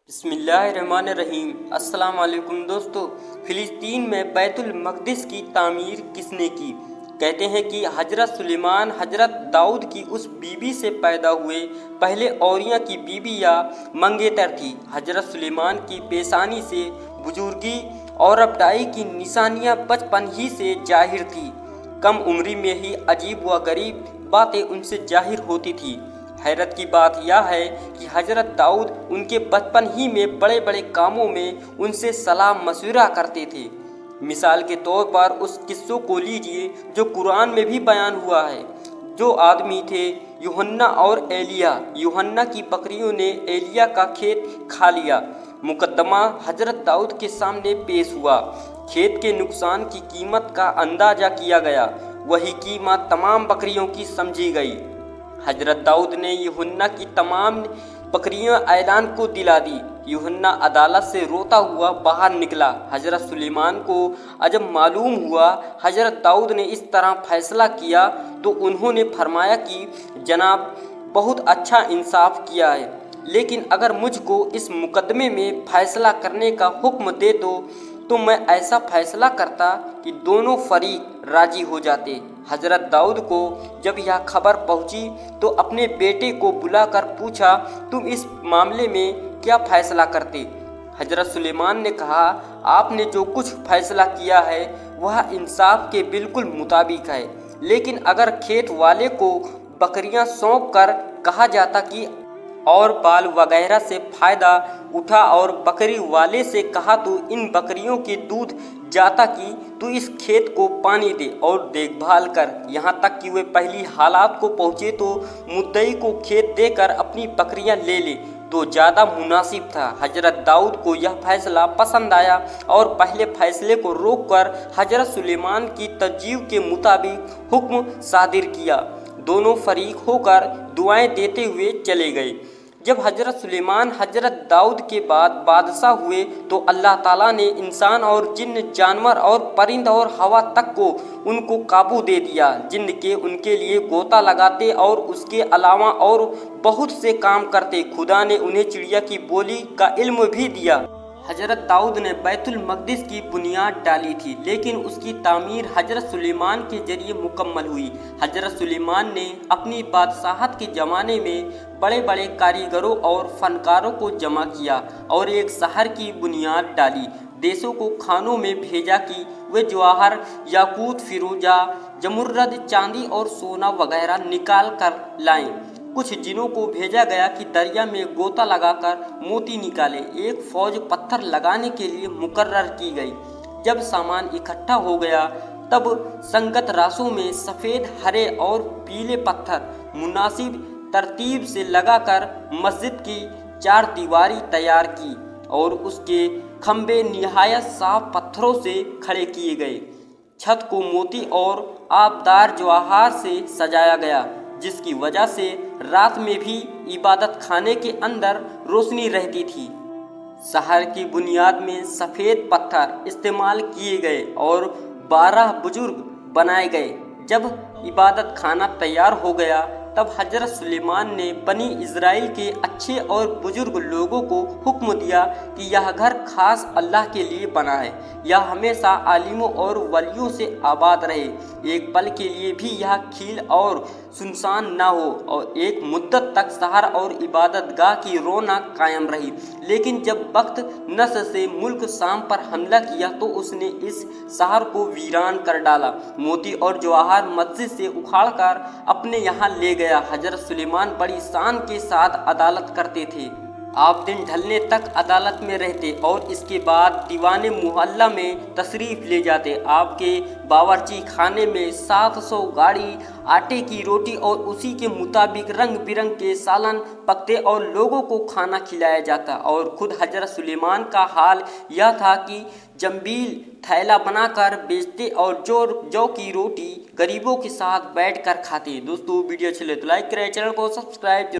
बिस्मिल्लाहिर्रहमानिर्रहीम। अस्सलाम वालेकुम दोस्तों। फ़िलिस्तीन में बैतुल मक़दिस की तामीर किसने की? कहते हैं कि हज़रत सुलेमान हज़रत दाऊद की उस बीबी से पैदा हुए पहले औरिया की बीबी या मंगेतर थी। हज़रत सुलेमान की पेशानी से बुजुर्गी और अबदाई की निशानियां बचपन ही से जाहिर थी। कम उम्री में ही अजीब व गरीब बातें उनसे जाहिर होती थी। हैरत की बात यह है कि हज़रत दाऊद उनके बचपन ही में बड़े बड़े कामों में उनसे सलाह मशवरा करते थे। मिसाल के तौर पर उस किस्सों को लीजिए जो कुरान में भी बयान हुआ है। जो आदमी थे यूहन्ना और एलिया। यूहन्ना की बकरियों ने एलिया का खेत खा लिया। मुकदमा हज़रत दाऊद के सामने पेश हुआ। खेत के नुकसान की कीमत का अंदाजा किया गया। वही कीमत तमाम बकरियों की समझी गई। हज़रत दाऊद ने यूहन्ना की तमाम बकरियां ऐलान को दिला दी। यूहन्ना अदालत से रोता हुआ बाहर निकला। हज़रत सुलेमान को जब मालूम हुआ हज़रत दाऊद ने इस तरह फैसला किया तो उन्होंने फरमाया कि जनाब बहुत अच्छा इंसाफ किया है, लेकिन अगर मुझको इस मुकदमे में फ़ैसला करने का हुक्म दे दो तो मैं ऐसा फ़ैसला करता कि दोनों फरीक राजी हो जाते। हज़रत दाऊद को जब यह खबर पहुंची तो अपने बेटे को बुलाकर पूछा, तुम इस मामले में क्या फ़ैसला करते? हज़रत सुलेमान ने कहा, आपने जो कुछ फ़ैसला किया है वह इंसाफ के बिल्कुल मुताबिक है, लेकिन अगर खेत वाले को बकरियां सौंप कर कहा जाता कि और बाल वगैरह से फ़ायदा उठा और बकरी वाले से कहा तो इन बकरियों के दूध जाता कि तू इस खेत को पानी दे और देखभाल कर, यहाँ तक कि वे पहली हालात को पहुँचे तो मुद्दई को खेत देकर अपनी बकरियाँ ले ले तो ज़्यादा मुनासिब था। हज़रत दाऊद को यह फैसला पसंद आया और पहले फैसले को रोककर हज़रत सुलेमान की तजवीज़ के मुताबिक हुक्म सादिर किया। दोनों फरीक होकर दुआएं देते हुए चले गए। जब हज़रत सुलेमान हज़रत दाऊद के बाद बादशाह हुए तो अल्लाह ताला ने इंसान और जिन्न, जानवर और परिंद और हवा तक को उनको काबू दे दिया। जिन्न के उनके लिए गोता लगाते और उसके अलावा और बहुत से काम करते। खुदा ने उन्हें चिड़िया की बोली का इल्म भी दिया। हज़रत दाऊद ने बैतुल मक़दिस की बुनियाद डाली थी, लेकिन उसकी तामीर हज़रत सुलेमान के ज़रिए मुकम्मल हुई। हज़रत सुलेमान ने अपनी बादशाहत के ज़माने में बड़े बड़े कारीगरों और फ़नकारों को जमा किया और एक शहर की बुनियाद डाली। देशों को खानों में भेजा कि वे जवाहर, याकूत, फिरोजा, जमुर्रद, चांदी और सोना वगैरह निकाल कर लाएं। कुछ जिनों को भेजा गया कि दरिया में गोता लगाकर मोती निकाले। एक फ़ौज पत्थर लगाने के लिए मुकर्रर की गई। जब सामान इकट्ठा हो गया तब संगत रासों में सफ़ेद, हरे और पीले पत्थर मुनासिब तरतीब से लगाकर मस्जिद की चार दीवारी तैयार की और उसके खंभे निहायत साफ पत्थरों से खड़े किए गए। छत को मोती और आबदार जवाहर से सजाया गया, जिसकी वजह से रात में भी इबादत खाने के अंदर रोशनी रहती थी। शहर की बुनियाद में सफ़ेद पत्थर इस्तेमाल किए गए और 12 बुजुर्ग बनाए गए। जब इबादत खाना तैयार हो गया तब हज़रत सुलेमान ने बनी इज़राइल के अच्छे और बुजुर्ग लोगों को हुक्म दिया कि यह घर खास अल्लाह के लिए बना है। यह हमेशा आलिमों और वलियों से आबाद रहे। एक पल के लिए भी यह खील और सुनसान ना हो और एक मुद्दत तक शहर और इबादत गाह की रौनक कायम रही। लेकिन जब वक्त नस्र से मुल्क शाम पर हमला किया तो उसने इस शहर को वीरान कर डाला। मोती और जवाहर मस्जिद से उखाड़कर अपने यहाँ ले गया। हज़रत सुलेमान बड़ी शान के साथ अदालत करते थे। आप दिन ढलने तक अदालत में रहते और इसके बाद दीवाने मुहल्ला में तशरीफ़ ले जाते। आपके बावर्ची खाने में 700 गाड़ी आटे की रोटी और उसी के मुताबिक रंग बिरंग के सालन पकते और लोगों को खाना खिलाया जाता। और ख़ुद हज़रत सुलेमान का हाल यह था कि जंबील थैला बनाकर बेचते और जौ की रोटी गरीबों के साथ बैठकर खाते। दोस्तों वीडियो अच्छी लगे तो लाइक करें, चैनल को सब्सक्राइब